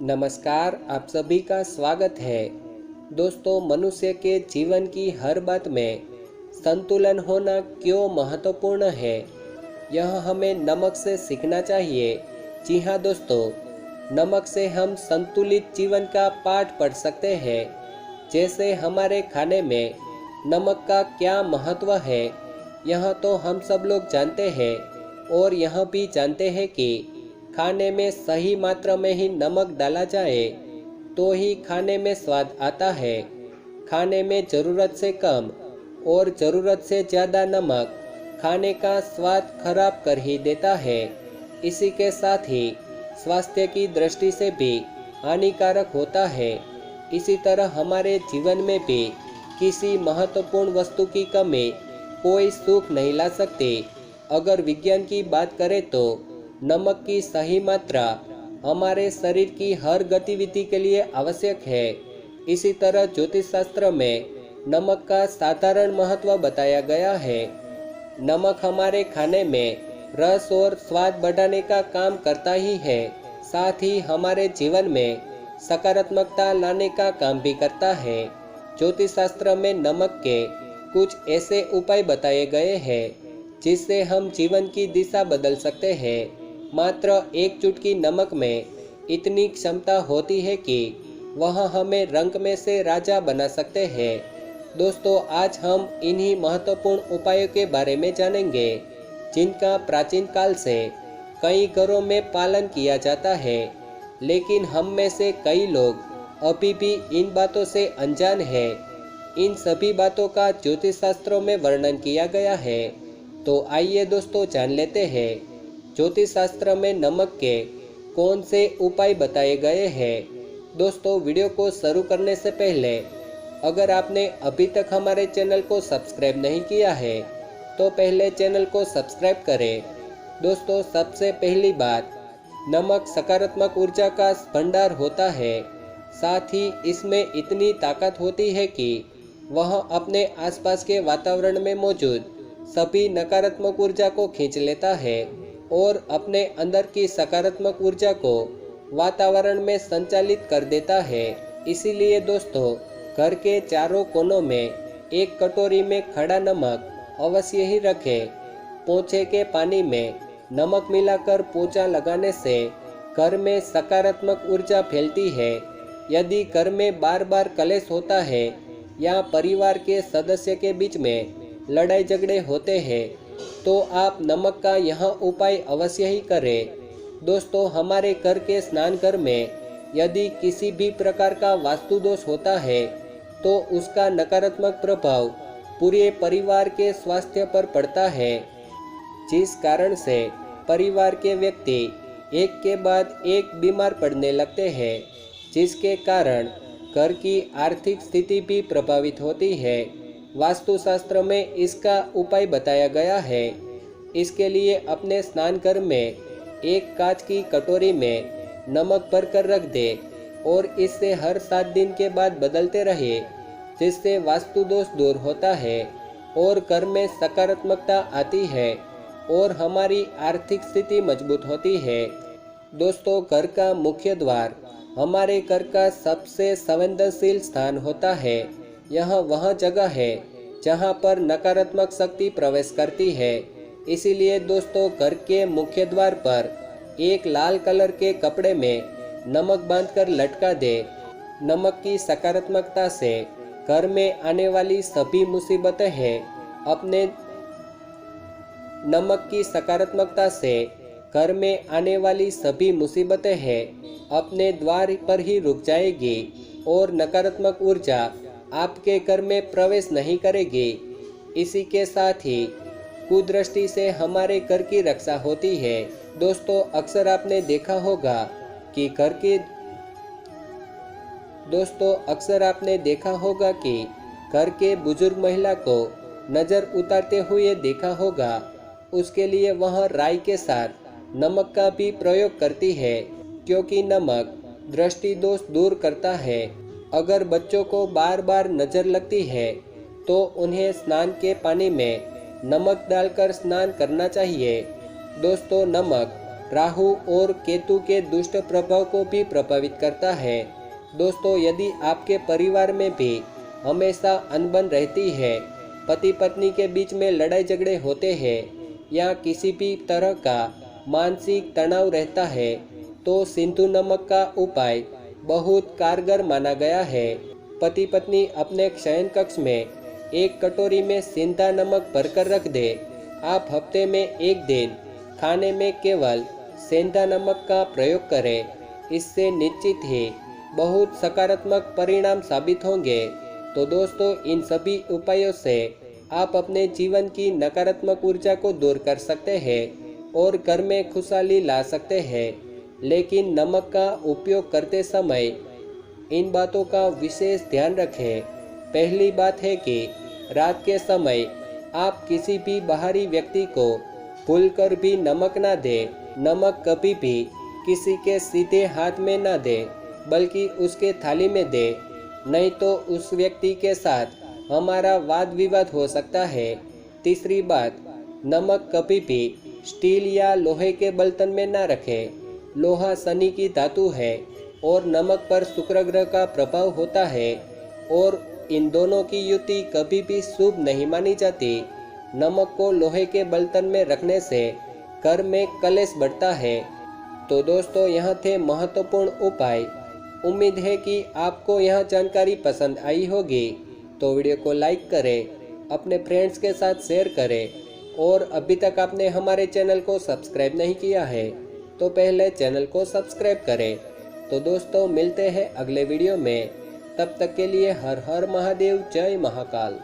नमस्कार, आप सभी का स्वागत है। दोस्तों, मनुष्य के जीवन की हर बात में संतुलन होना क्यों महत्वपूर्ण है, यह हमें नमक से सीखना चाहिए। जी हाँ दोस्तों, नमक से हम संतुलित जीवन का पाठ पढ़ सकते हैं। जैसे हमारे खाने में नमक का क्या महत्व है, यह तो हम सब लोग जानते हैं और यह भी जानते हैं कि खाने में सही मात्रा में ही नमक डाला जाए तो ही खाने में स्वाद आता है। खाने में ज़रूरत से कम और ज़रूरत से ज़्यादा नमक खाने का स्वाद खराब कर ही देता है। इसी के साथ ही स्वास्थ्य की दृष्टि से भी हानिकारक होता है। इसी तरह हमारे जीवन में भी किसी महत्वपूर्ण वस्तु की कमी कोई सुख नहीं ला सकती। अगर विज्ञान की बात करें तो नमक की सही मात्रा हमारे शरीर की हर गतिविधि के लिए आवश्यक है। इसी तरह ज्योतिष शास्त्र में नमक का साधारण महत्व बताया गया है। नमक हमारे खाने में रस और स्वाद बढ़ाने का काम करता ही है, साथ ही हमारे जीवन में सकारात्मकता लाने का काम भी करता है। ज्योतिष शास्त्र में नमक के कुछ ऐसे उपाय बताए गए हैं जिससे हम जीवन की दिशा बदल सकते हैं। मात्र एक चुटकी नमक में इतनी क्षमता होती है कि वह हमें रंग में से राजा बना सकते हैं। दोस्तों, आज हम इन्हीं महत्वपूर्ण उपायों के बारे में जानेंगे जिनका प्राचीन काल से कई घरों में पालन किया जाता है, लेकिन हम में से कई लोग अभी भी इन बातों से अनजान हैं। इन सभी बातों का ज्योतिष शास्त्रों में वर्णन किया गया है। तो आइए दोस्तों, जान लेते हैं ज्योतिष शास्त्र में नमक के कौन से उपाय बताए गए हैं। दोस्तों, वीडियो को शुरू करने से पहले अगर आपने अभी तक हमारे चैनल को सब्सक्राइब नहीं किया है तो पहले चैनल को सब्सक्राइब करें। दोस्तों, सबसे पहली बात, नमक सकारात्मक ऊर्जा का भंडार होता है। साथ ही इसमें इतनी ताकत होती है कि वह अपने आसपास के वातावरण में मौजूद सभी नकारात्मक ऊर्जा को खींच लेता है और अपने अंदर की सकारात्मक ऊर्जा को वातावरण में संचालित कर देता है। इसीलिए दोस्तों, घर के चारों कोनों में एक कटोरी में खड़ा नमक अवश्य ही रखें। पोंछे के पानी में नमक मिलाकर पोंछा लगाने से घर में सकारात्मक ऊर्जा फैलती है। यदि घर में बार बार कलेश होता है या परिवार के सदस्य के बीच में लड़ाई झगड़े होते हैं तो आप नमक का यह उपाय अवश्य ही करें। दोस्तों, हमारे घर के स्नान घर में यदि किसी भी प्रकार का वास्तु दोष होता है तो उसका नकारात्मक प्रभाव पूरे परिवार के स्वास्थ्य पर पड़ता है, जिस कारण से परिवार के व्यक्ति एक के बाद एक बीमार पड़ने लगते हैं, जिसके कारण घर की आर्थिक स्थिति भी प्रभावित होती है। वास्तुशास्त्र में इसका उपाय बताया गया है। इसके लिए अपने स्नान घर में एक कांच की कटोरी में नमक भरकर रख दे और इसे हर 7 दिन के बाद बदलते रहे, जिससे वास्तु दोष दूर होता है और घर में सकारात्मकता आती है और हमारी आर्थिक स्थिति मजबूत होती है। दोस्तों, घर का मुख्य द्वार हमारे घर का सबसे संवेदनशील स्थान होता है। यह वह जगह है जहां पर नकारात्मक शक्ति प्रवेश करती है। इसीलिए दोस्तों, घर के मुख्य द्वार पर एक लाल कलर के कपड़े में नमक बांधकर लटका दे। नमक की सकारात्मकता से घर में आने वाली सभी मुसीबतें हैं अपने नमक की सकारात्मकता से घर में आने वाली सभी मुसीबतें हैं अपने द्वार पर ही रुक जाएगी और नकारात्मक ऊर्जा आपके घर में प्रवेश नहीं करेगी। इसी के साथ ही कुदृष्टि से हमारे घर की रक्षा होती है। दोस्तों, अक्सर आपने देखा होगा कि घर के बुजुर्ग महिला को नज़र उतारते हुए देखा होगा। उसके लिए वह राई के साथ नमक का भी प्रयोग करती है, क्योंकि नमक दृष्टि दोष दूर करता है। अगर बच्चों को बार बार नज़र लगती है तो उन्हें स्नान के पानी में नमक डालकर स्नान करना चाहिए। दोस्तों, नमक राहु और केतु के दुष्ट प्रभाव को भी प्रभावित करता है। दोस्तों, यदि आपके परिवार में भी हमेशा अनबन रहती है, पति पत्नी के बीच में लड़ाई झगड़े होते हैं या किसी भी तरह का मानसिक तनाव रहता है, तो सिंधु नमक का उपाय बहुत कारगर माना गया है। पति पत्नी अपने शयन कक्ष में एक कटोरी में सिंधा नमक भरकर रख दे। आप हफ्ते में एक दिन खाने में केवल सेंधा नमक का प्रयोग करें। इससे निश्चित ही बहुत सकारात्मक परिणाम साबित होंगे। तो दोस्तों, इन सभी उपायों से आप अपने जीवन की नकारात्मक ऊर्जा को दूर कर सकते हैं और घर में खुशहाली ला सकते हैं। लेकिन नमक का उपयोग करते समय इन बातों का विशेष ध्यान रखें। पहली बात है कि रात के समय आप किसी भी बाहरी व्यक्ति को भूलकर भी नमक ना दें। नमक कभी भी किसी के सीधे हाथ में ना दें, बल्कि उसके थाली में दें, नहीं तो उस व्यक्ति के साथ हमारा वाद विवाद हो सकता है। तीसरी बात, नमक कभी भी स्टील या लोहे के बर्तन में ना रखें। लोहा शनि की धातु है और नमक पर शुक्र ग्रह का प्रभाव होता है और इन दोनों की युति कभी भी शुभ नहीं मानी जाती। नमक को लोहे के बर्तन में रखने से घर में कलेश बढ़ता है। तो दोस्तों, यहाँ थे महत्वपूर्ण उपाय। उम्मीद है कि आपको यह जानकारी पसंद आई होगी। तो वीडियो को लाइक करें, अपने फ्रेंड्स के साथ शेयर करें और अभी तक आपने हमारे चैनल को सब्सक्राइब नहीं किया है तो पहले चैनल को सब्सक्राइब करें। तो दोस्तों, मिलते हैं अगले वीडियो में। तब तक के लिए हर हर महादेव, जय महाकाल।